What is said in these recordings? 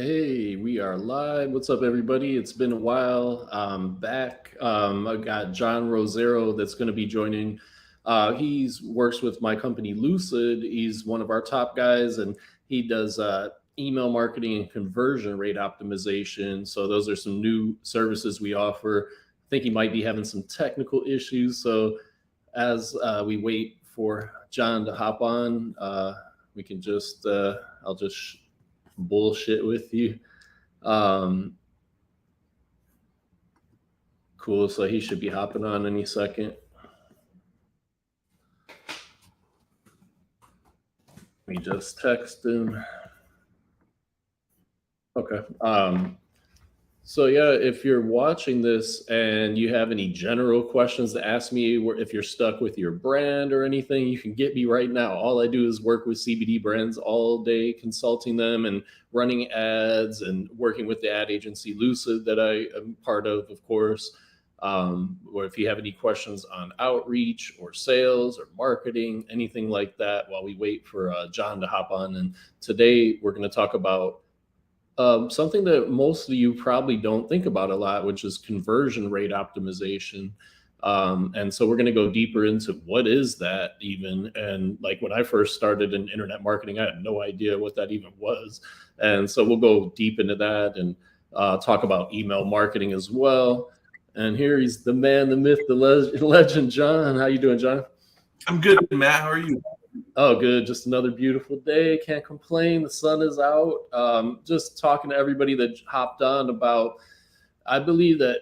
Hey, we are live. What's up, everybody? It's been a while. I'm back. I got John Rosero that's going to be joining. He's works with my company Lucid. He's one of our top guys, and he does email marketing and conversion rate optimization. So those are some new services we offer. I think he might be having some technical issues. So as we wait for John to hop on, we can just I'll just bullshit with you. Um, cool. So he should be hopping on any second. Let me just text him. Okay. So yeah, if you're watching this and you have any general questions to ask me, if you're stuck with your brand or anything, you can get me right now. All I do is work with CBD brands all day, consulting them and running ads and working with the ad agency Lucid that I am part of course. Or if you have any questions on outreach or sales or marketing, anything like that, while we wait for John to hop on. And today we're going to talk about something that most of you probably don't think about a lot, which is conversion rate optimization. And so we're going to go deeper into what is that even. And like when I first started in internet marketing, I had no idea what that even was. And so we'll go deep into that and talk about email marketing as well. And here he's the man, the myth, the legend, John. How you doing, John? I'm good, Matt. How are you? Oh, good. Just another beautiful day. Can't complain. The sun is out. Just talking to everybody that hopped on about, I believe that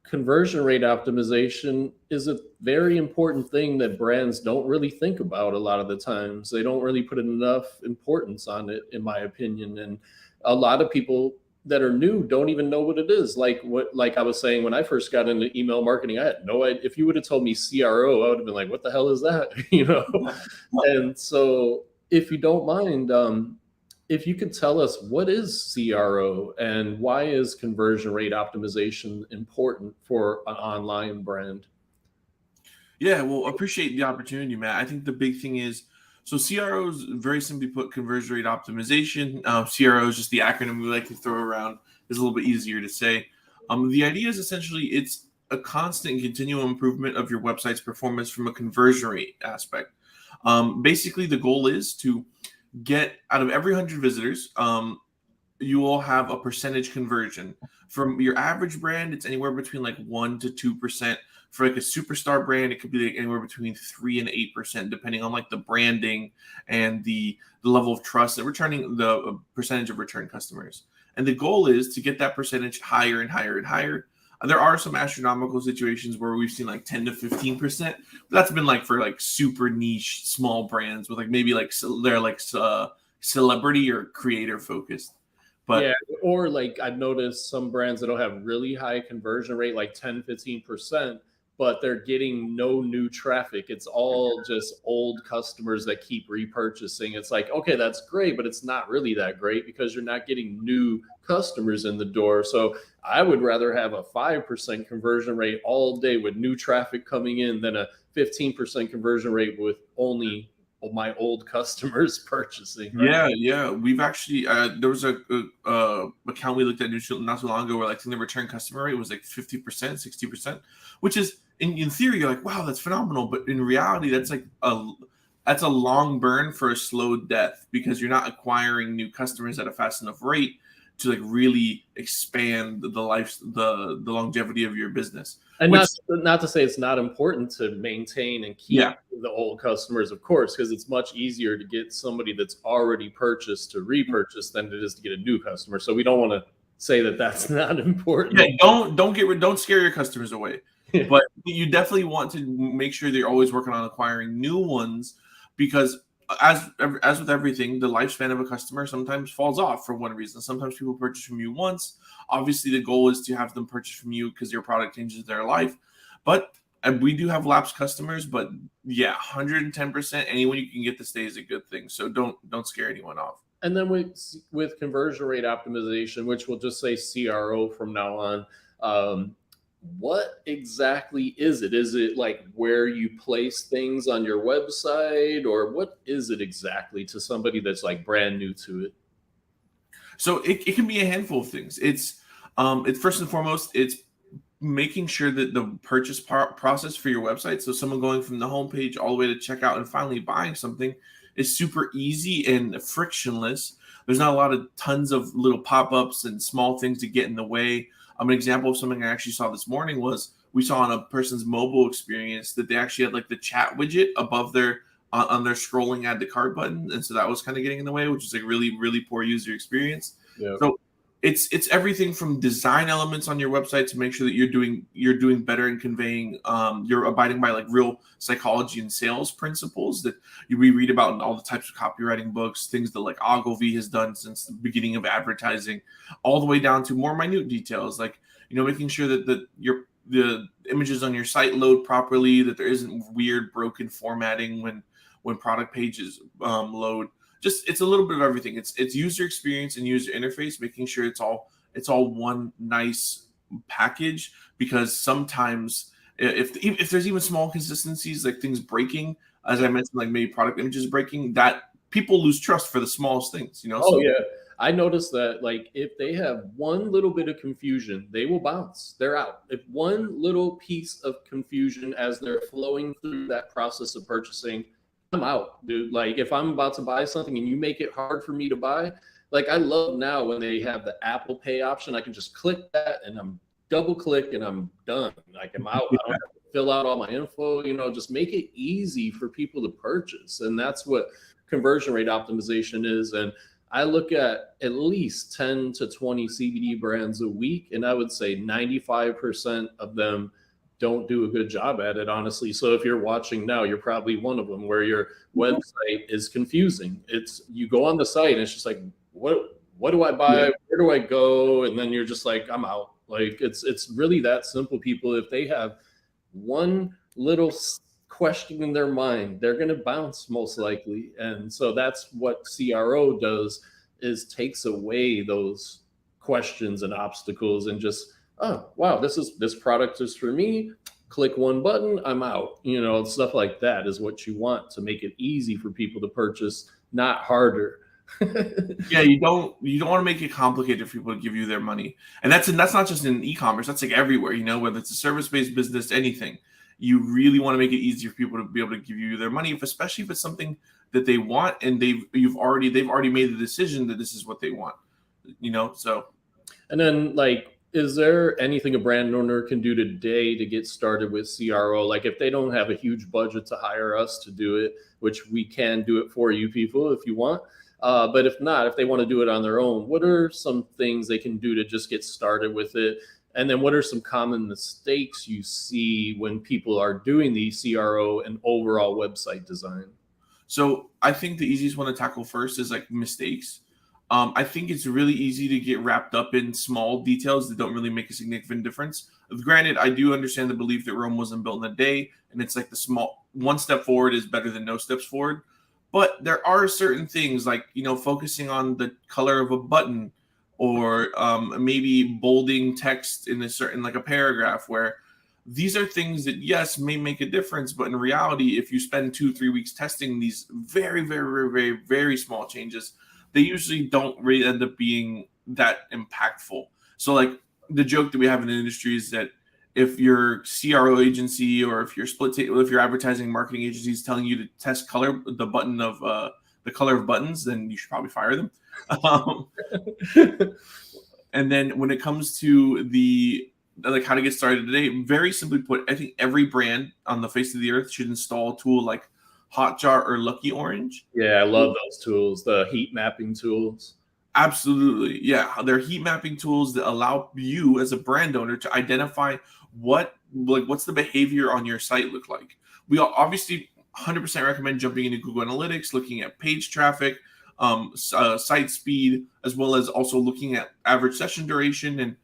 conversion rate optimization is a very important thing that brands don't really think about a lot of the times. They don't really put enough importance on it, in my opinion. And a lot of people that are new don't even know what it is. Like I was saying, when I first got into email marketing, I had no idea. If you would have told me CRO, I would have been like, what the hell is that? And so if you don't mind, if you could tell us what is CRO and why is conversion rate optimization important for an online brand? Yeah, well, appreciate the opportunity, Matt. I think the big thing is so CROs, very simply put, conversion rate optimization. CRO is just the acronym we like to throw around. It's a little bit easier to say. The idea is essentially it's a constant continual improvement of your website's performance from a conversion rate aspect. Basically, the goal is to get out of every 100 visitors, you will have a percentage conversion. From your average brand, it's anywhere between like 1 to 2%. For like a superstar brand, it could be like anywhere between 3 and 8%, depending on like the branding and the level of trust and returning the percentage of return customers. And the goal is to get that percentage higher and higher and higher. There are some astronomical situations where we've seen like 10 to 15%. But that's been like for like super niche small brands with like maybe like they're like celebrity or creator focused. Yeah, But or like I've noticed some brands that'll have really high conversion rate, like 10, 15%, but they're getting no new traffic. It's all just old customers that keep repurchasing. It's like, okay, that's great, but it's not really that great because you're not getting new customers in the door. So I would rather have a 5% conversion rate all day with new traffic coming in than a 15% conversion rate with only my old customers purchasing, right? yeah, we've actually there was a account we looked at not too long ago where like the return customer rate was like 50%, 60%, which is in theory you're like, wow, that's phenomenal, but in reality that's a long burn for a slow death because you're not acquiring new customers at a fast enough rate to like really expand the longevity of your business. And Which not to say it's not important to maintain and keep yeah, the old customers, of course, because it's much easier to get somebody that's already purchased to repurchase than it is to get a new customer. So we don't want to say that that's not important. yeah, don't scare your customers away. But you definitely want to make sure they're always working on acquiring new ones because as with everything, the lifespan of a customer sometimes falls off for one reason. Sometimes people purchase from you once. Obviously, the goal is to have them purchase from you because your product changes their life. But we do have lapsed customers, but yeah, 110%. Anyone you can get to stay is a good thing. So don't scare anyone off. And then with conversion rate optimization, which we'll just say CRO from now on, what exactly is it? Is it like where you place things on your website, or what is it exactly to somebody that's like brand new to it? So it can be a handful of things. It's first and foremost, it's making sure that the purchase process for your website, so someone going from the homepage all the way to checkout and finally buying something, is super easy and frictionless. There's not a lot of tons of little pop-ups and small things to get in the way. An example of something I actually saw this morning was we saw on a person's mobile experience that they actually had like the chat widget above their on their scrolling add to cart button, and so that was kind of getting in the way, which is like really poor user experience. Yeah. So it's everything from design elements on your website to make sure that you're doing better in conveying, you're abiding by like real psychology and sales principles that we read about in all the types of copywriting books, things that like Ogilvy has done since the beginning of advertising, all the way down to more minute details like making sure that the images on your site load properly, that there isn't weird broken formatting when product pages load. Just it's a little bit of everything. It's user experience and user interface, making sure it's all one nice package. Because sometimes if there's even small consistencies like things breaking, as I mentioned, like maybe product images breaking, that people lose trust for the smallest things. Oh So yeah. I noticed that like if they have one little bit of confusion, they will bounce. They're out. If one little piece of confusion as they're flowing through that process of purchasing, I'm out, dude. Like if I'm about to buy something and you make it hard for me to buy, like I love now when they have the Apple Pay option, I can just click that and I'm double click and I'm done. Like I'm out. I don't have to fill out all my info, just make it easy for people to purchase. And that's what conversion rate optimization is. And I look at least 10 to 20 CBD brands a week, and I would say 95% of them don't do a good job at it, honestly. So if you're watching now, you're probably one of them where your website is confusing. It's you go on the site and it's just like, what do I buy? Yeah. Where do I go? And then you're just like, I'm out. Like it's really that simple, people. If they have one little question in their mind, they're going to bounce most likely. And so that's what CRO does, is takes away those questions and obstacles and just, oh wow, this product is for me, click one button, I'm out. Stuff like that is what you want to make it easy for people to purchase, not harder. Yeah, you don't want to make it complicated for people to give you their money, and that's not just in e-commerce. That's like everywhere. Whether it's a service-based business, anything, you really want to make it easy for people to be able to give you their money, especially if it's something that they want and they've already made the decision that this is what they want. So. And then, like, is there anything a brand owner can do today to get started with CRO? Like, if they don't have a huge budget to hire us to do it, which we can do it for you people if you want. But if not, if they want to do it on their own, what are some things they can do to just get started with it? And then what are some common mistakes you see when people are doing the CRO and overall website design? So I think the easiest one to tackle first is like mistakes. I think it's really easy to get wrapped up in small details that don't really make a significant difference. Granted, I do understand the belief that Rome wasn't built in a day, and it's like the small one step forward is better than no steps forward. But there are certain things like, focusing on the color of a button, or maybe bolding text in a certain, like a paragraph, where these are things that, yes, may make a difference. But in reality, if you spend 2-3 weeks testing these very, very, very, very small changes, they usually don't really end up being that impactful. So like the joke that we have in the industry is that if your CRO agency or if your advertising marketing agency is telling you to test the color of buttons, then you should probably fire them. And then when it comes to the like how to get started today, very simply put, I think every brand on the face of the earth should install a tool like Hotjar or Lucky Orange. Yeah, I love those tools, the heat mapping tools. Absolutely. Yeah. They're heat mapping tools that allow you as a brand owner to identify what's the behavior on your site look like. We obviously 100% recommend jumping into Google Analytics, looking at page traffic, site speed, as well as also looking at average session duration.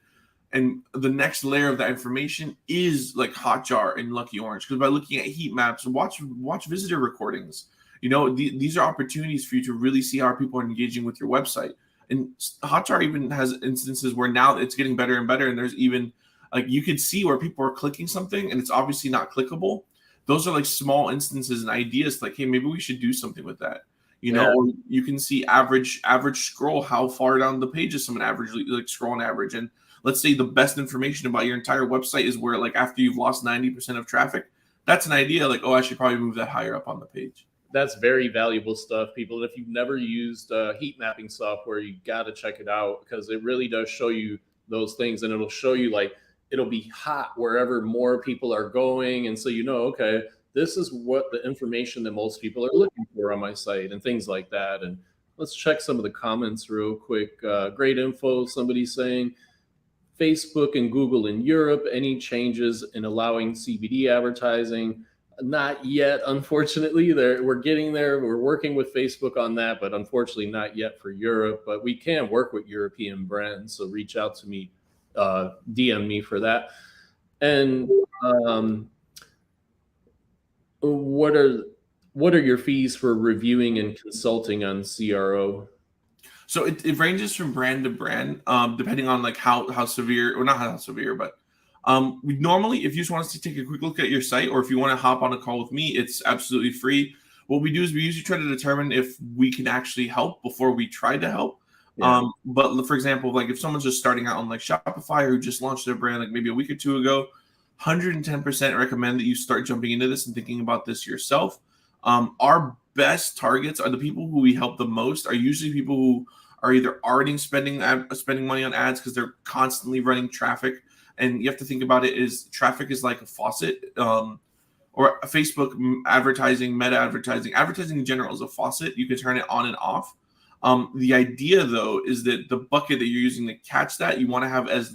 And the next layer of that information is like Hotjar and Lucky Orange, because by looking at heat maps, watch visitor recordings. These are opportunities for you to really see how people are engaging with your website. And Hotjar even has instances where now it's getting better and better. And there's even like you could see where people are clicking something and it's obviously not clickable. Those are like small instances and ideas like, hey, maybe we should do something with that. Yeah. or you can see average scroll, how far down the page is someone averagely like scroll on average. And let's say the best information about your entire website is where, like, after you've lost 90% of traffic, that's an idea, like, oh, I should probably move that higher up on the page. That's very valuable stuff, people. And if you've never used heat mapping software, you got to check it out, because it really does show you those things, and it'll show you, like, it'll be hot wherever more people are going, and so okay, this is what the information that most people are looking for on my site, and things like that. And let's check some of the comments real quick. Great info. Somebody saying, Facebook and Google in Europe, any changes in allowing CBD advertising? Not yet, unfortunately. We're getting there. We're working with Facebook on that, but unfortunately not yet for Europe. But we can work with European brands, so reach out to me, DM me for that. And what are your fees for reviewing and consulting on CRO? So it ranges from brand to brand, depending on like how severe, or not how severe, but we normally, if you just want us to take a quick look at your site, or if you want to hop on a call with me, it's absolutely free. What we do is we usually try to determine if we can actually help before we try to help. Yeah. But for example, like if someone's just starting out on like Shopify, or who just launched their brand like maybe a week or two ago, 110% recommend that you start jumping into this and thinking about this yourself. Our best targets are the people who we help the most, are usually people who are either already spending money on ads because they're constantly running traffic. And you have to think about it is traffic is like a faucet, or a Facebook advertising, meta advertising in general is a faucet. You can turn it on and off. The idea, though, is that the bucket that you're using to catch that, you want to have as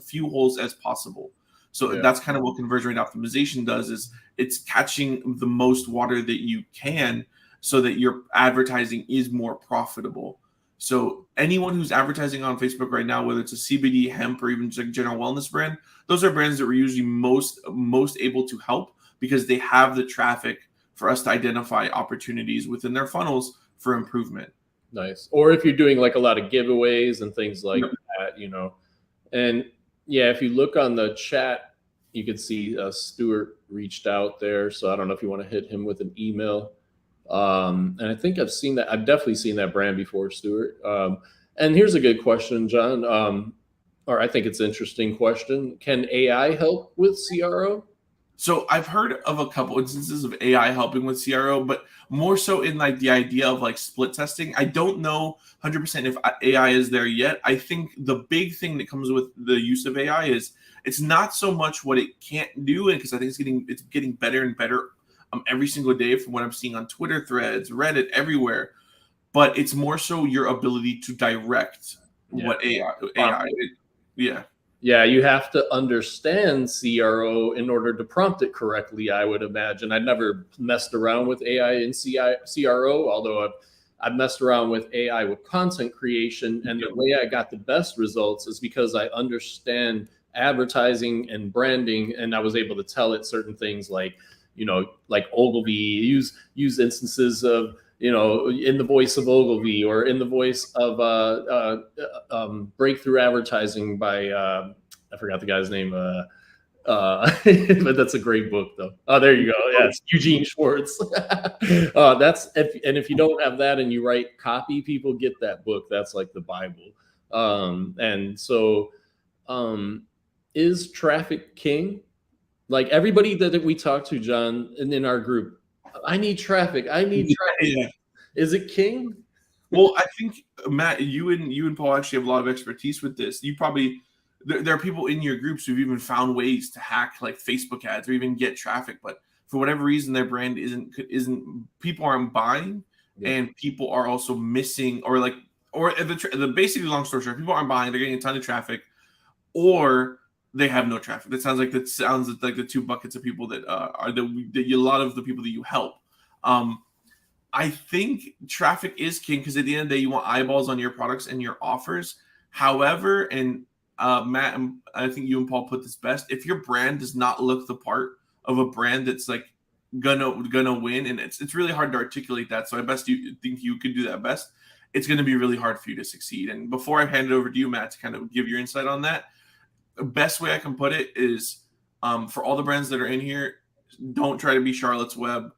few holes as possible. So that's kind of what conversion rate optimization does, is it's catching the most water that you can so that your advertising is more profitable. So anyone who's advertising on Facebook right now, whether it's a CBD, hemp, or even just a general wellness brand, those are brands that we're usually most able to help, because they have the traffic for us to identify opportunities within their funnels for improvement. Nice. Or if you're doing like a lot of giveaways and things like that, And yeah, if you look on the chat, you can see Stuart reached out there. So I don't know if you want to hit him with an email. And I think I've definitely seen that brand before, Stuart. And here's a good question, John. Or I think it's an interesting question. Can AI help with CRO? So I've heard of a couple instances of AI helping with CRO, but more so in like the idea of like split testing. I don't know 100% if AI is there yet. I think the big thing that comes with the use of AI is it's not so much what it can't do, because I think it's getting better and better every single day from what I'm seeing on Twitter threads, Reddit, everywhere. But it's more so your ability to direct what AI. Yeah, you have to understand CRO in order to prompt it correctly, I would imagine. I never messed around with AI in CRO, although I've messed around with AI with content creation. And the way I got the best results is because I understand advertising and branding, and I was able to tell it certain things like, like Ogilvy, use instances of, in the voice of Ogilvy, or in the voice of Breakthrough Advertising by, I forgot the guy's name, but that's a great book, though. Oh, there you go. Yeah, it's Eugene Schwartz. If you don't have that and you write copy, people get that book. That's like the Bible. And so, is traffic king? Like everybody that we talk to, John, and in our group, I need traffic. Yeah. Is it king? Well, I think, Matt, you and Paul actually have a lot of expertise with this. You probably, there are people in your groups who've even found ways to hack like Facebook ads or even get traffic, but for whatever reason, their brand isn't people aren't buying, and people are also missing, or the basically, long story short, people aren't buying. They're getting a ton of traffic, or they have no traffic. That sounds like the two buckets of people that are a lot of the people that you help. I think traffic is king, because at the end of the day, you want eyeballs on your products and your offers. However, and Matt, I think you and Paul put this best. If your brand does not look the part of a brand that's like gonna win, and it's really hard to articulate that. So I think you could do that best. It's going to be really hard for you to succeed. And before I hand it over to you, Matt, to kind of give your insight on that, the best way I can put it is, for all the brands that are in here, don't try to be Charlotte's Web.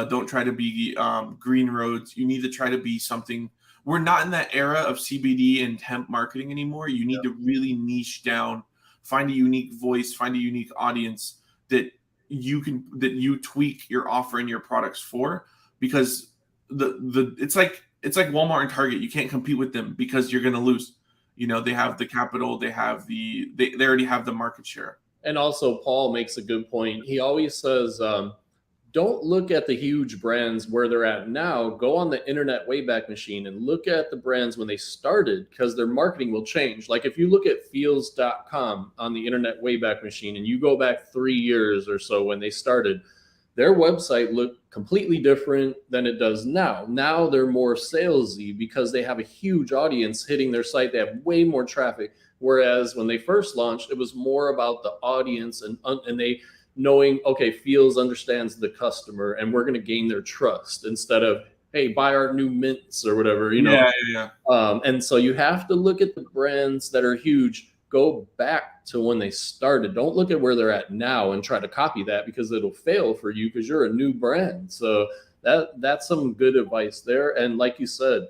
Don't try to be green roads. You need to try to be something. We're not in that era of CBD and hemp marketing anymore. You need to really niche down, find a unique voice, find a unique audience that you tweak your offer and your products for, because it's like Walmart and Target. You can't compete with them because you're going to lose. They have the capital, they already have the market share. And also, Paul makes a good point. He always says, don't look at the huge brands where they're at now. Go on the internet Wayback Machine and look at the brands when they started, because their marketing will change. Like if you look at feels.com on the internet Wayback Machine and you go back 3 years or so when they started, their website looked completely different than it does now. Now they're more salesy because they have a huge audience hitting their site. They have way more traffic. Whereas when they first launched, it was more about the audience and they knowing, okay, Feels understands the customer and we're going to gain their trust, instead of, hey, buy our new mints or whatever, Yeah. And so you have to look at the brands that are huge. Go back to when they started. Don't look at where they're at now and try to copy that, because it'll fail for you because you're a new brand. So that's some good advice there. And like you said,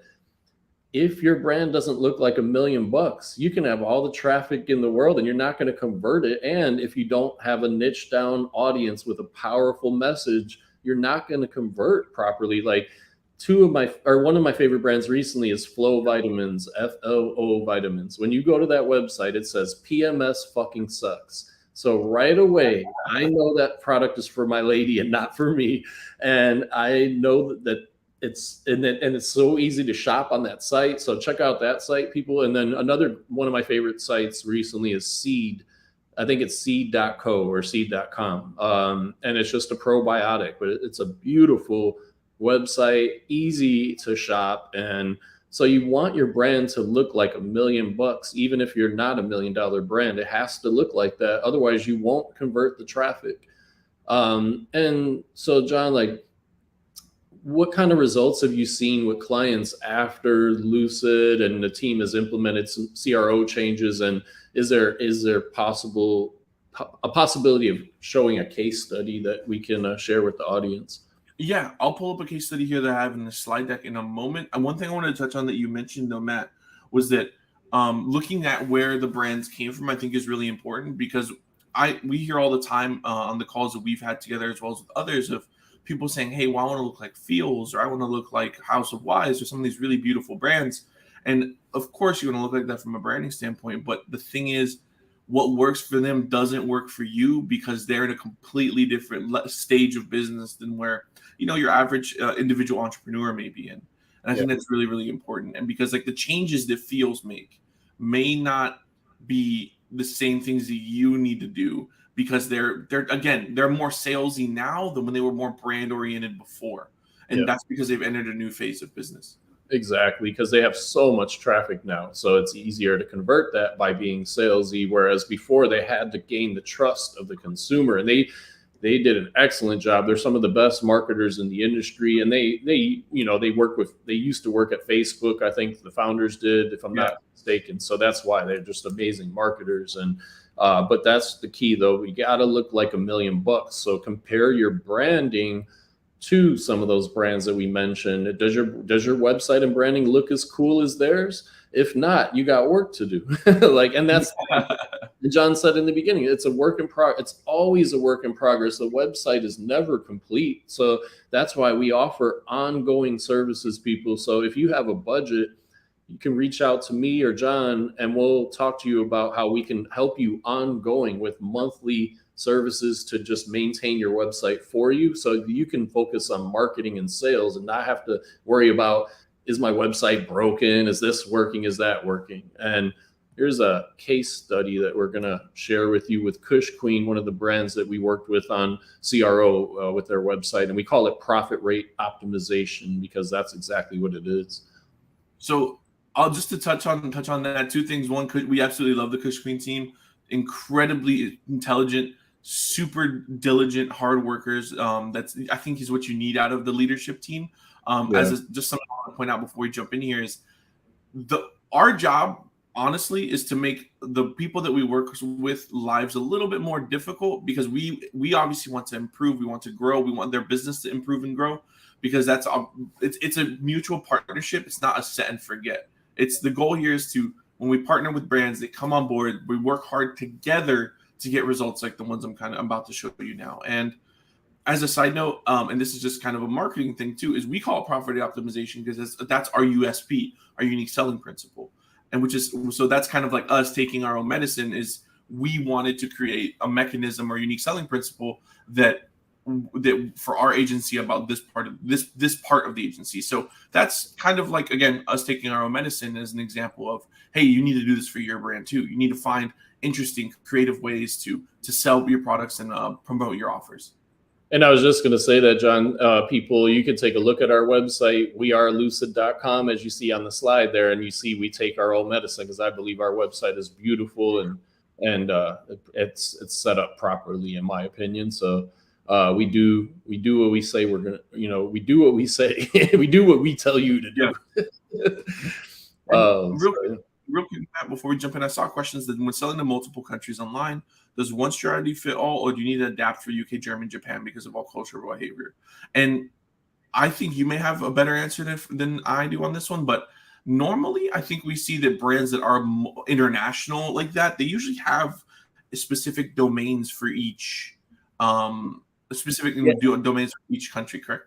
if your brand doesn't look like $1 million, you can have all the traffic in the world and you're not going to convert it. And if you don't have a niche down audience with a powerful message, you're not going to convert properly. Like one of my favorite brands recently is Flow Vitamins, FLO Vitamins. When you go to that website, it says PMS fucking sucks. So right away, I know that product is for my lady and not for me. And I know that it's so easy to shop on that site. So check out that site, people. And then another one of my favorite sites recently is Seed. I think it's seed.co or seed.com. And it's just a probiotic, but it's a beautiful website, easy to shop. And so you want your brand to look like $1 million, even if you're not $1 million brand. It has to look like that. Otherwise, you won't convert the traffic. And so, John, like, what kind of results have you seen with clients after Lucid and the team has implemented some CRO changes? And is there a possibility of showing a case study that we can share with the audience? Yeah, I'll pull up a case study here that I have in the slide deck in a moment. And one thing I wanted to touch on that you mentioned, though, Matt, was that looking at where the brands came from, I think is really important, because we hear all the time on the calls that we've had together, as well as with others, of people saying, hey, well, I want to look like Feels, or I want to look like House of Wise, or some of these really beautiful brands. And of course, you want to look like that from a branding standpoint. But the thing is, what works for them doesn't work for you, because they're in a completely different stage of business than where, your average individual entrepreneur may be in. And I think that's really, really important. And because like the changes that Feels make may not be the same things that you need to do, because they're more salesy now than when they were more brand oriented before. And that's because they've entered a new phase of business. Exactly, because they have so much traffic now. So it's easier to convert that by being salesy, whereas before they had to gain the trust of the consumer. And they did an excellent job. They're some of the best marketers in the industry. And they used to work at Facebook. I think the founders did, if I'm not mistaken. So that's why they're just amazing marketers. And but that's the key, though. We got to look like $1 million. So compare your branding to some of those brands that we mentioned. Does your website and branding look as cool as theirs? If not, you got work to do. And that's John said in the beginning, it's a work in progress. It's always a work in progress. The website is never complete. So that's why we offer ongoing services, people. So if you have a budget, you can reach out to me or John, and we'll talk to you about how we can help you ongoing with monthly services to just maintain your website for you, so you can focus on marketing and sales and not have to worry about, is my website broken? Is this working? Is that working? And here's a case study that we're going to share with you with Kush Queen, one of the brands that we worked with on CRO with their website. And we call it profit rate optimization, because that's exactly what it is. So I'll just to touch on that, two things. One, we absolutely love the Kush Queen team. Incredibly intelligent, super diligent, hard workers. That's, I think, is what you need out of the leadership team. Just something I want to point out before we jump in here is our job honestly is to make the people that we work with lives a little bit more difficult, because we obviously want to improve, we want to grow, we want their business to improve and grow, because it's a mutual partnership. It's not a set and forget. It's the goal here is to, when we partner with brands, they come on board, we work hard together to get results like the ones I'm about to show you now. And as a side note, and this is just kind of a marketing thing too, is we call it property optimization because that's our USP, our unique selling principle. And which is, so that's kind of like us taking our own medicine, is we wanted to create a mechanism or unique selling principle that for our agency about this part of this part of the agency. So that's kind of like, again, us taking our own medicine as an example of, hey, you need to do this for your brand too. You need to find interesting, creative ways to sell your products and promote your offers. And I was just going to say that, John, people, you can take a look at our website, wearelucid.com, as you see on the slide there, and you see we take our own medicine, because I believe our website is beautiful and it's set up properly, in my opinion. So we do what we say we're going to, we do what we say. We do what we tell you to do. Yeah. Real quick, Matt, before we jump in, I saw questions that when selling to multiple countries online, does one strategy fit all, or do you need to adapt for UK, German, Japan because of all cultural behavior? And I think you may have a better answer than I do on this one, but normally I think we see that brands that are international like that, they usually have specific domains for each, domains for each country, correct?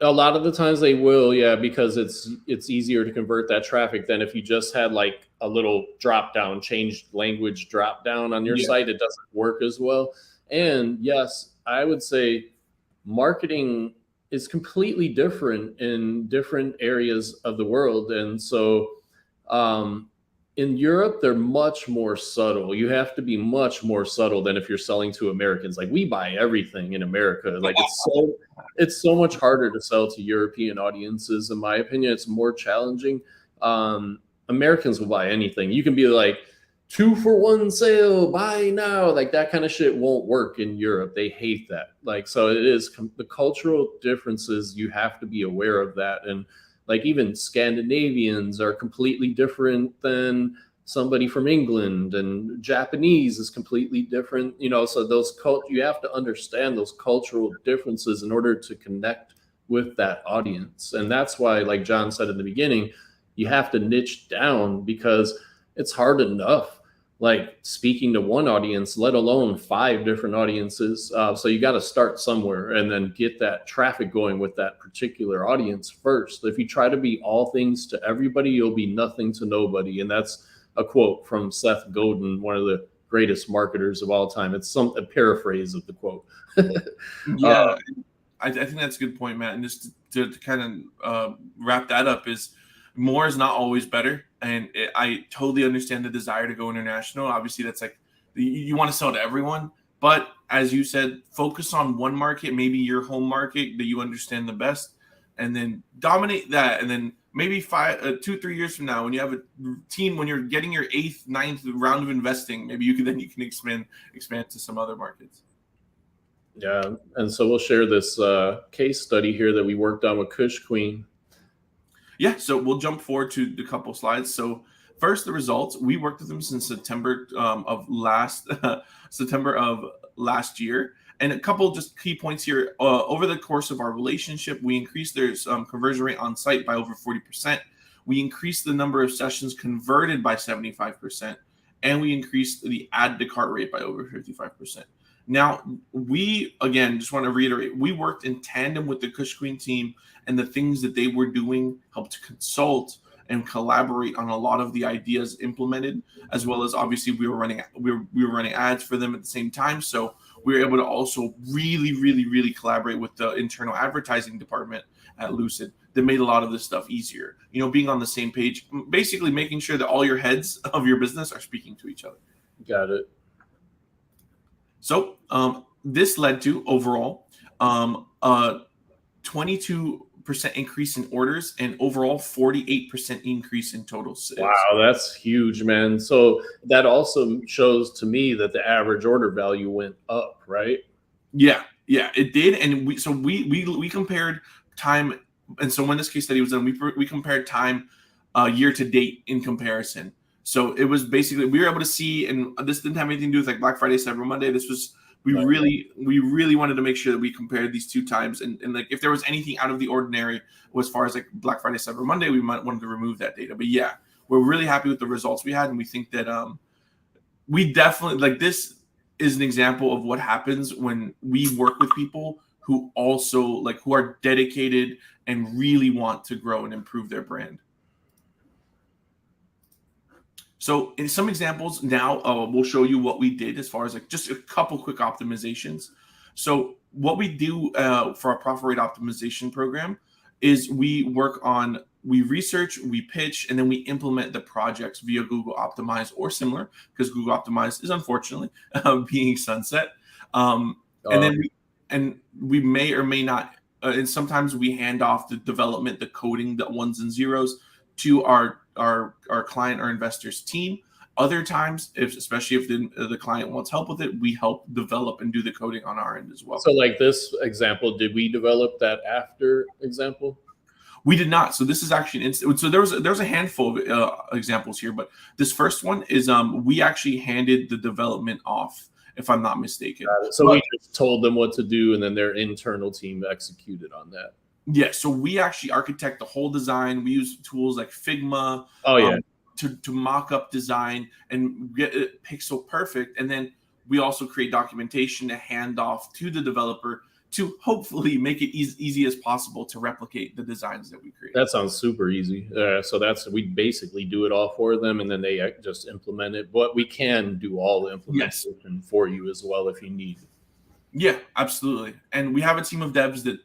A lot of the times they will, yeah, because it's easier to convert that traffic than if you just had like a little drop down, changed language drop down on your site. It doesn't work as well. And yes, I would say marketing is completely different in different areas of the world. And so in Europe, they're much more subtle. You have to be much more subtle than if you're selling to Americans. Like, we buy everything in America. Like, it's so much harder to sell to European audiences. In my opinion, it's more challenging. Americans will buy anything. You can be like, 2-for-1 sale, buy now. Like, that kind of shit won't work in Europe. They hate that. Like, so it is the cultural differences. You have to be aware of that. And like, even Scandinavians are completely different than somebody from England, and Japanese is completely different. So you have to understand those cultural differences in order to connect with that audience. And that's why, like John said in the beginning, you have to niche down, because it's hard enough like speaking to one audience, let alone 5 different audiences. So you got to start somewhere and then get that traffic going with that particular audience first. If you try to be all things to everybody, you'll be nothing to nobody. And that's a quote from Seth Godin, one of the greatest marketers of all time. It's a paraphrase of the quote. Yeah, I think that's a good point, Matt. And just to kind of wrap that up, is more is not always better. And I totally understand the desire to go international. Obviously, that's like, you want to sell to everyone. But as you said, focus on one market, maybe your home market that you understand the best, and then dominate that. And then maybe 2-3 years from now, when you have a team, when you're getting your 8th, 9th round of investing, maybe you can expand to some other markets. Yeah. And so we'll share this case study here that we worked on with Kush Queen. Yeah, so we'll jump forward to a couple slides. So first, the results. We worked with them since September of last year. And a couple just key points here. Over the course of our relationship, we increased their conversion rate on site by over 40%. We increased the number of sessions converted by 75%. And we increased the add to cart rate by over 55%. Now, we, again, just want to reiterate, we worked in tandem with the Kush Queen team, and the things that they were doing helped to consult and collaborate on a lot of the ideas implemented, as well as obviously we were running ads for them at the same time. So we were able to also really, really, really collaborate with the internal advertising department at Lucid that made a lot of this stuff easier. Being on the same page, basically making sure that all your heads of your business are speaking to each other. Got it. So this led to overall 22% increase in orders and overall 48% increase in total sales. Wow, that's huge, man. So that also shows to me that the average order value went up, right? Yeah, it did. And we compared time. And so when this case study was done, we compared time year to date in comparison. So it was basically, we were able to see, and this didn't have anything to do with like Black Friday, Cyber Monday. This was, we really wanted to make sure that we compared these two times, and like if there was anything out of the ordinary as far as like Black Friday, Cyber Monday, we might wanted to remove that data. But yeah, we're really happy with the results we had, and we think that we definitely, like, this is an example of what happens when we work with people who also like, who are dedicated and really want to grow and improve their brand. So in some examples now, we'll show you what we did as far as like just a couple quick optimizations. So what we do for our profit rate optimization program is we research, we pitch, and then we implement the projects via Google Optimize or similar, because Google Optimize is unfortunately being sunset. And then we may or may not, and sometimes we hand off the development, the coding, the ones and zeros to our client or investors team. Other times, especially if the client wants help with it, we help develop and do the coding on our end as well. So like this example, did we develop that after example? We did not. So this is actually so there's a handful of examples here, but this first one is we actually handed the development off, if I'm not mistaken. So we just told them what to do, and then their internal team executed on that. Yeah, so we actually architect the whole design. We use tools like Figma to mock up design and get it pixel perfect. And then we also create documentation to hand off to the developer to hopefully make it easy as possible to replicate the designs that we create. That sounds super easy. So we basically do it all for them, and then they just implement it. But we can do all the implementation for you as well if you need. Yeah, absolutely. And we have a team of devs that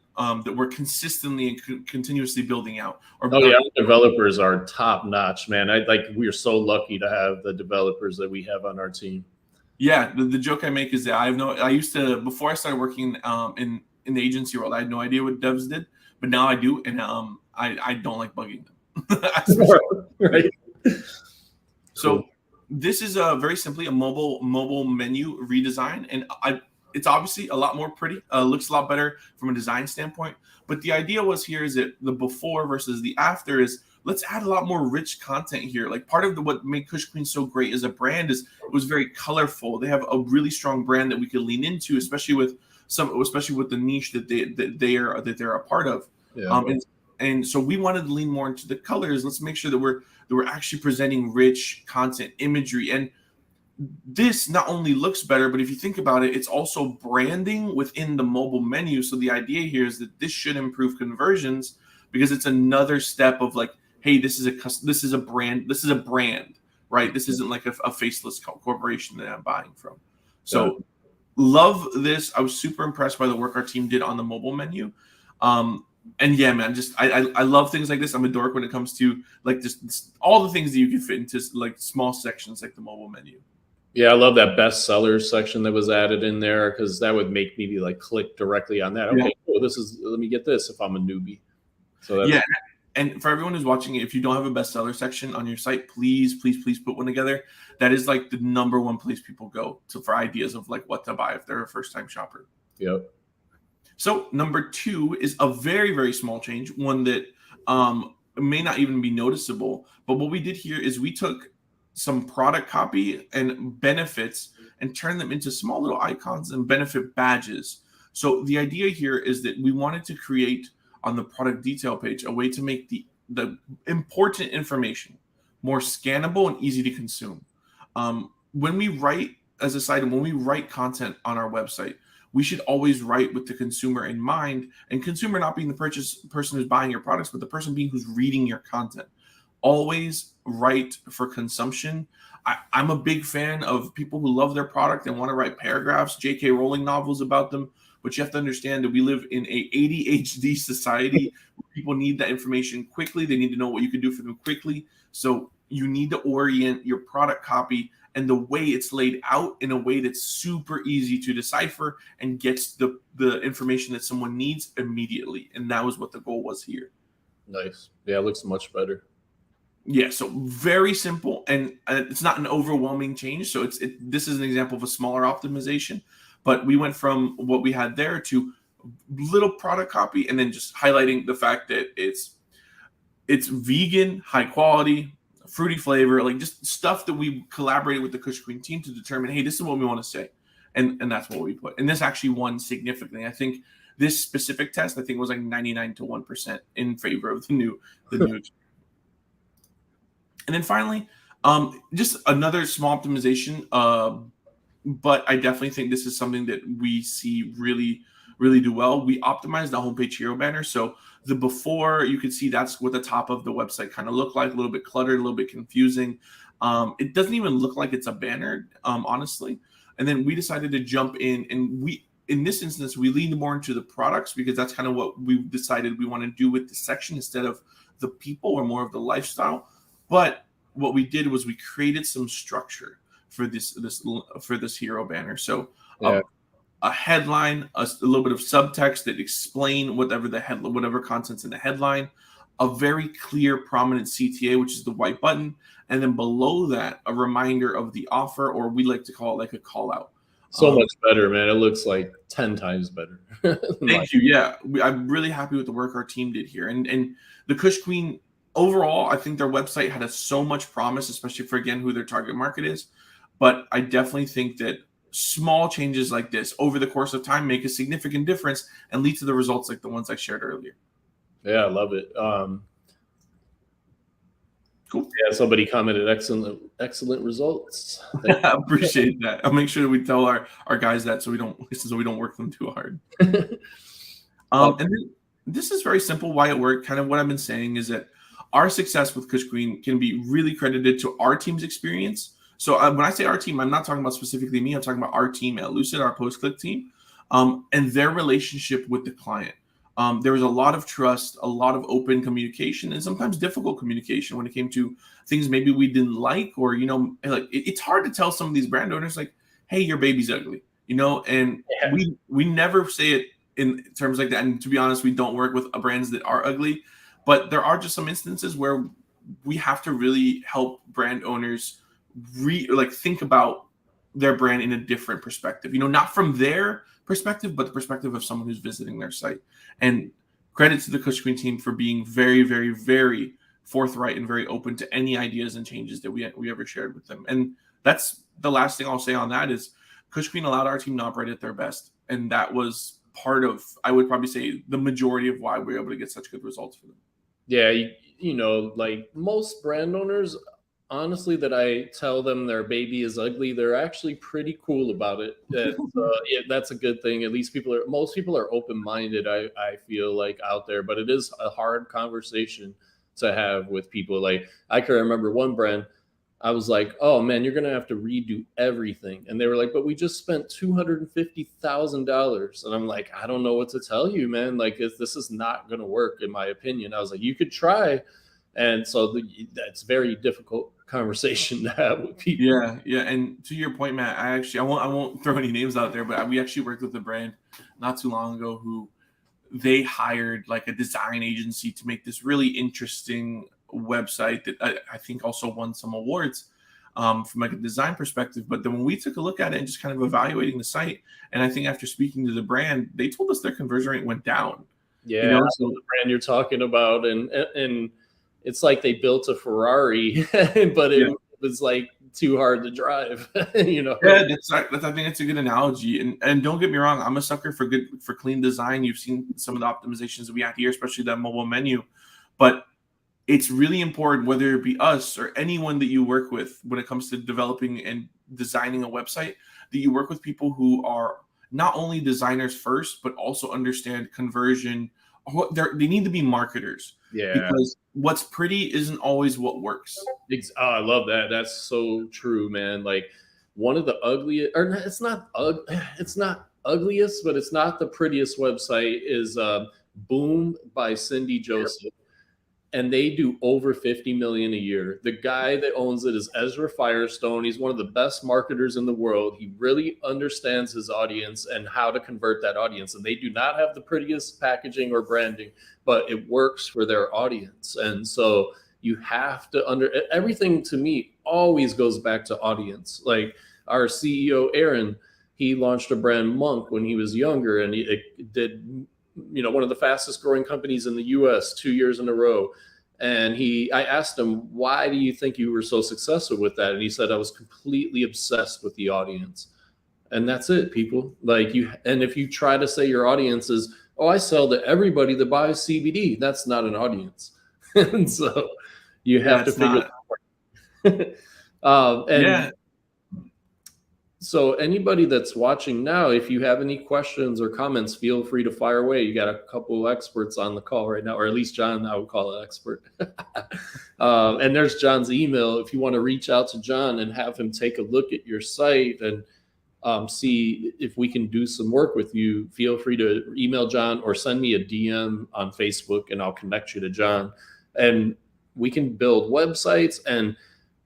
we're consistently and continuously building out. Developers are top notch, man. We're so lucky to have the developers that we have on our team. Yeah, the joke I make is that I used to, before I started working in the agency world, I had no idea what devs did, but now I do, and I don't like bugging them. Right. So this is very simply a mobile menu redesign, and it's obviously a lot more pretty, looks a lot better from a design standpoint. But the idea was here is that the before versus the after is, let's add a lot more rich content here. Like part of what made Kush Queen so great as a brand is it was very colorful. They have a really strong brand that we could lean into, especially with the niche that they're a part of. Yeah. And so we wanted to lean more into the colors. Let's make sure that we're actually presenting rich content, imagery, and this not only looks better, but if you think about it, it's also branding within the mobile menu. So the idea here is that this should improve conversions because it's another step of like, hey, this is a brand, right? This isn't like a faceless corporation that I'm buying from. So love this. I was super impressed by the work our team did on the mobile menu. And yeah, man, just I love things like this. I'm a dork when it comes to like just all the things that you can fit into like small sections like the mobile menu. Yeah, I love that bestseller section that was added in there because that would make me be like click directly on that. Okay, cool. Let me get this if I'm a newbie. So that's And for everyone who's watching it, if you don't have a bestseller section on your site, please put one together. That is like the number one place people go for ideas of like what to buy if they're a first time shopper. Yep. So number 2 is a very, very small change, one that may not even be noticeable. But what we did here is we took some product copy and benefits and turned them into small little icons and benefit badges. So the idea here is that we wanted to create on the product detail page a way to make the important information more scannable and easy to consume. When we write, as a side, when we write content on our website, we should always write with the consumer in mind, and consumer not being the person who's buying your products, but the person being who's reading your content. Always write for consumption. I'm a big fan of people who love their product and want to write paragraphs, J.K. Rowling novels about them. But you have to understand that we live in a ADHD society where people need that information quickly. They need to know what you can do for them quickly. So you need to orient your product copy and the way it's laid out in a way that's super easy to decipher and gets the information that someone needs immediately. And that was what the goal was here. Nice. Yeah, it looks much better. Yeah, so very simple, and it's not an overwhelming change. So this is an example of a smaller optimization, but we went from what we had there to little product copy, and then just highlighting the fact that it's vegan, high quality, fruity flavor, like just stuff that we collaborated with the Kush Queen team to determine, hey, this is what we want to say. And that's what we put. And this actually won significantly. I think this specific test, I think, was like 99 to 1% in favor of the new experience. And then finally, just another small optimization. But I definitely think this is something that we see really, really do well. We optimized the homepage hero banner. So the before, you can see that's what the top of the website kind of looked like, a little bit cluttered, a little bit confusing. It doesn't even look like it's a banner, honestly. And then we decided to jump in, and in this instance, we leaned more into the products because that's kind of what we decided we want to do with the section instead of the people or more of the lifestyle. But what we did was we created some structure for this hero banner. So a headline, a little bit of subtext that explain whatever content's in the headline, a very clear, prominent CTA, which is the white button, and then below that, a reminder of the offer, or we like to call it like a call out. So much better, man. It looks like 10 times better. Thank you. Yeah, I'm really happy with the work our team did here, and the Kush Queen overall, I think their website had so much promise, especially for, again, who their target market is. But I definitely think that small changes like this over the course of time make a significant difference and lead to the results like the ones I shared earlier. Yeah, I love it. Cool. Yeah, somebody commented excellent results. I appreciate that. I'll make sure that we tell our guys that so we don't work them too hard. And then this is very simple why it worked. Kind of what I've been saying is that our success with Kush Queen can be really credited to our team's experience. So when I say our team, I'm not talking about specifically me. I'm talking about our team at Lucid, our post-click team, and their relationship with the client. There was a lot of trust, a lot of open communication, and sometimes difficult communication when it came to things maybe we didn't like, or, like it's hard to tell some of these brand owners, like, hey, your baby's ugly, and we never say it in terms like that. And to be honest, we don't work with brands that are ugly, but there are just some instances where we have to really help brand owners think about their brand in a different perspective, not from their perspective, but the perspective of someone who's visiting their site. And credit to the Kush Queen team for being very, very, very forthright and very open to any ideas and changes that we ever shared with them. And that's the last thing I'll say on that is Kush Queen allowed our team to operate at their best. And that was part of, I would probably say, the majority of why we were able to get such good results for them. Yeah, like most brand owners, honestly, that I tell them their baby is ugly, they're actually pretty cool about it. That's a good thing. At least most people are open-minded, I feel like, out there, but it is a hard conversation to have with people. Like, I can remember one brand, I was like, oh man, you're gonna have to redo everything. And they were like, but we just spent $250,000. And I'm like, I don't know what to tell you, man. Like, this is not gonna work, in my opinion. I was like, you could try. And so that's very difficult conversation to have with people. Yeah. And to your point, Matt, I won't throw any names out there, but we actually worked with a brand not too long ago who they hired like a design agency to make this really interesting website that I think also won some awards from like a design perspective. But then when we took a look at it and just kind of evaluating the site, and I think after speaking to the brand, they told us their conversion rate went down. Yeah, so the brand you're talking about, and it's like they built a Ferrari, but it was like too hard to drive. Yeah, I think that's a good analogy. And don't get me wrong, I'm a sucker for clean design. You've seen some of the optimizations that we had here, especially that mobile menu. But it's really important, whether it be us or anyone that you work with when it comes to developing and designing a website, that you work with people who are not only designers first, but also understand conversion. They need to be marketers. Yeah. Because what's pretty isn't always what works. Oh, I love that. That's so true, man. Like, one of the ugliest, or it's not ugliest, but it's not the prettiest website is Boom by Cindy Joseph. And they do over 50 million a year. The guy that owns it is Ezra Firestone. He's one of the best marketers in the world. He really understands his audience and how to convert that audience. And they do not have the prettiest packaging or branding, but it works for their audience. And so you have to everything, to me, always goes back to audience. Like our CEO, Aaron, he launched a brand, Monk, when he was younger, and it did one of the fastest growing companies in the US 2 years in a row. And I asked him, why do you think you were so successful with that? And he said, I was completely obsessed with the audience. And that's it, people. Like and if you try to say your audience is, oh, I sell to everybody that buys CBD, that's not an audience. And so you Yeah, have to it's figure not. and Yeah. so anybody that's watching now, if you have any questions or comments, feel free to fire away. You got a couple of experts on the call right now, or at least John, I would call it expert. And there's John's email. If you want to reach out to John and have him take a look at your site and see if we can do some work with you, feel free to email John or send me a DM on Facebook and I'll connect you to John. And we can build websites. And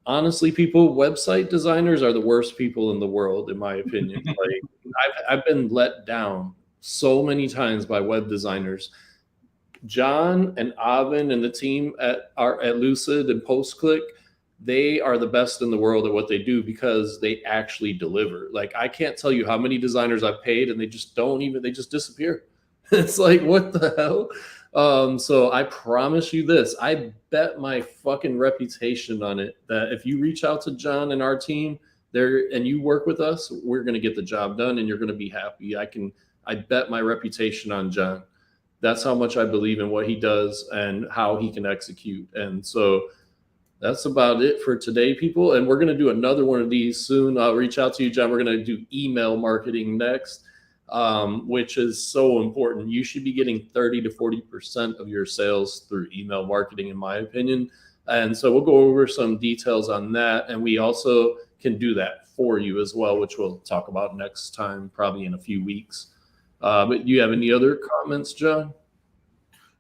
honestly, people, website designers are the worst people in the world, in my opinion. Like I've been let down so many times by web designers. John and Avin and the team at Lucid and PostClick, they are the best in the world at what they do because they actually deliver. Like I can't tell you how many designers I've paid and they just they just disappear. It's like, what the hell? So I promise you this, I bet my fucking reputation on it that if you reach out to John and our team there and you work with us, we're going to get the job done and you're going to be happy. I bet my reputation on John. That's how much I believe in what he does and how he can execute. And so that's about it for today, people. And we're going to do another one of these soon. I'll reach out to you, John. We're going to do email marketing next, which is so important. You should be getting 30 to 40% of your sales through email marketing, in my opinion. And so we'll go over some details on that. And we also can do that for you as well, which we'll talk about next time, probably in a few weeks. But do you have any other comments, John?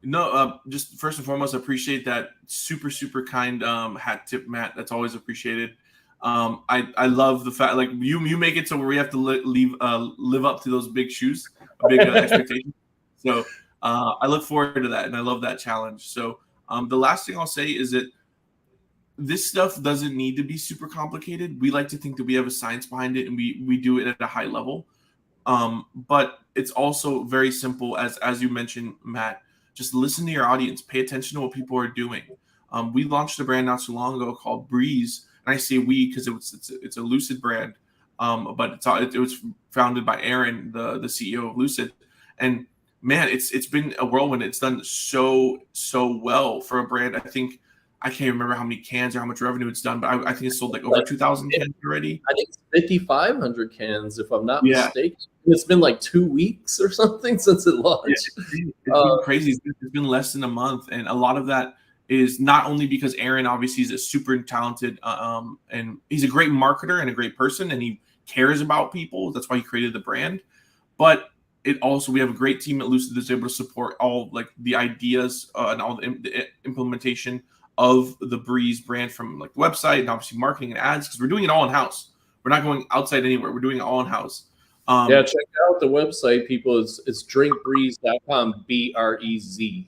No, just first and foremost, I appreciate that super kind hat tip, Matt. That's always appreciated. I love the fact like you make it so we have to live up to those big shoes, big expectations. So I look forward to that, and I love that challenge. So the last thing I'll say is that this stuff doesn't need to be super complicated. We like to think that we have a science behind it, and we do it at a high level. But it's also very simple, as you mentioned, Matt. Just listen to your audience. Pay attention to what people are doing. We launched a brand not so long ago called Breeze, and I say we because it's a Lucid brand, but it was founded by Aaron, the CEO of Lucid, and man, it's been a whirlwind. It's done so well for a brand. I can't remember how many cans or how much revenue it's done, but I think it's sold like over 2,000 cans already. I think it's 5,500 cans, if I'm not Yeah. mistaken. It's been like 2 weeks or something since it launched. Yeah, it's been crazy. It's been less than a month, and a lot of that is not only because Aaron obviously is a super talented and he's a great marketer and a great person, and he cares about people. That's why he created the brand. But we have a great team at Lucid that's able to support all like the ideas and all the implementation of the Breeze brand from like the website and obviously marketing and ads because we're doing it all in house. We're not going outside anywhere. We're doing it all in house. Yeah, check out the website, people. It's drinkbreeze.com, BREZ.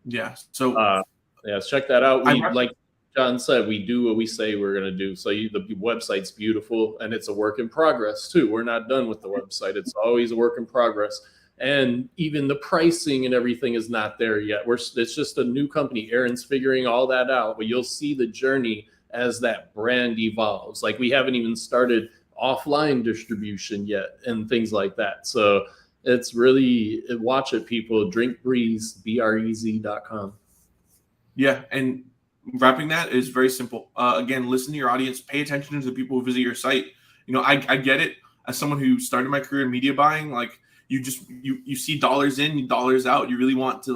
Yeah. So yeah, check that out. Like John said, we do what we say we're going to do. So the website's beautiful, and it's a work in progress too. We're not done with the website. It's always a work in progress. And even the pricing and everything is not there yet. It's just a new company. Aaron's figuring all that out, but you'll see the journey as that brand evolves. Like we haven't even started offline distribution yet and things like that. So it's really, watch it, people. Drinkbreeze, BREZ.com. Yeah, and wrapping that is very simple. Again, listen to your audience. Pay attention to the people who visit your site. You know, I get it. As someone who started my career in media buying, like you see dollars in, dollars out. You really want to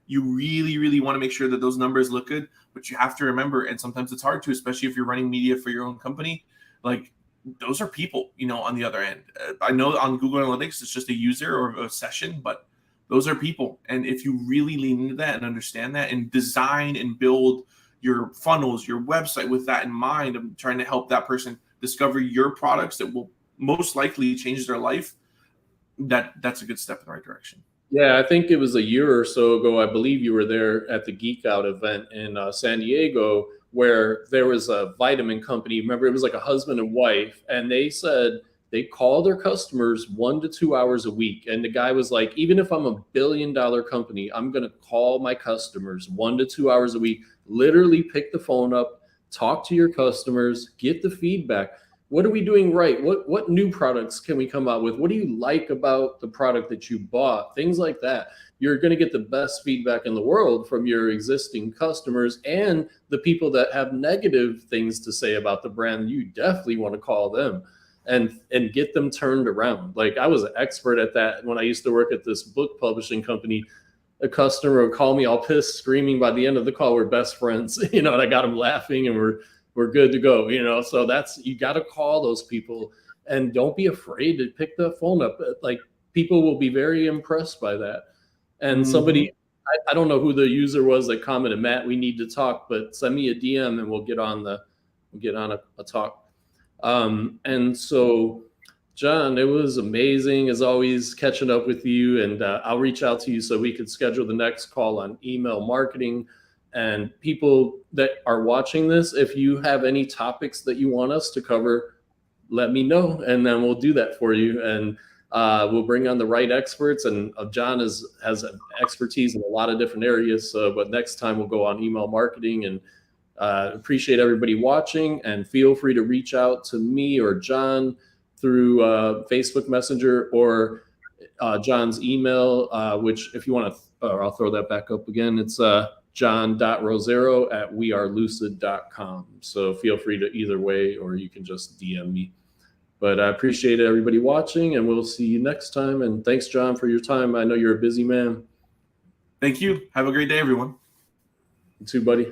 really want to make sure that those numbers look good. But you have to remember, and sometimes it's hard to, especially if you're running media for your own company, like those are people, you know, on the other end. I know on Google Analytics, it's just a user or a session, but those are people. And if you really lean into that and understand that and design and build your funnels, your website with that in mind, of trying to help that person discover your products that will most likely change their life, that's a good step in the right direction. Yeah, I think it was a year or so ago. I believe you were there at the Geek Out event in San Diego, where there was a vitamin company. Remember, it was like a husband and wife, and they said they call their customers 1 to 2 hours a week. And the guy was like, even if I'm a $1 billion company, I'm going to call my customers 1 to 2 hours a week, literally pick the phone up, talk to your customers, get the feedback. What are we doing right? What new products can we come out with? What do you like about the product that you bought? Things like that. You're going to get the best feedback in the world from your existing customers, and the people that have negative things to say about the brand. You definitely want to call them and get them turned around. Like, I was an expert at that when I used to work at this book publishing company. A customer would call me all pissed, screaming. By the end of the call, we're best friends, and I got them laughing, and we're good to go, So you got to call those people, and don't be afraid to pick the phone up. Like, people will be very impressed by that. And somebody, I don't know who the user was that commented, Matt, we need to talk, but send me a DM and we'll get on a talk. And so, John, it was amazing as always catching up with you, and I'll reach out to you so we could schedule the next call on email marketing. And people that are watching this, if you have any topics that you want us to cover, let me know, and then we'll do that for you. And we'll bring on the right experts. And John has expertise in a lot of different areas. But next time we'll go on email marketing. And appreciate everybody watching. And feel free to reach out to me or John through Facebook Messenger or John's email, which if you want to, I'll throw that back up again. It's john.rosero@wearelucid.com. So feel free to either way, or you can just DM me. But I appreciate everybody watching, and we'll see you next time. And thanks, John, for your time. I know you're a busy man. Thank you. Have a great day, everyone. You too, buddy.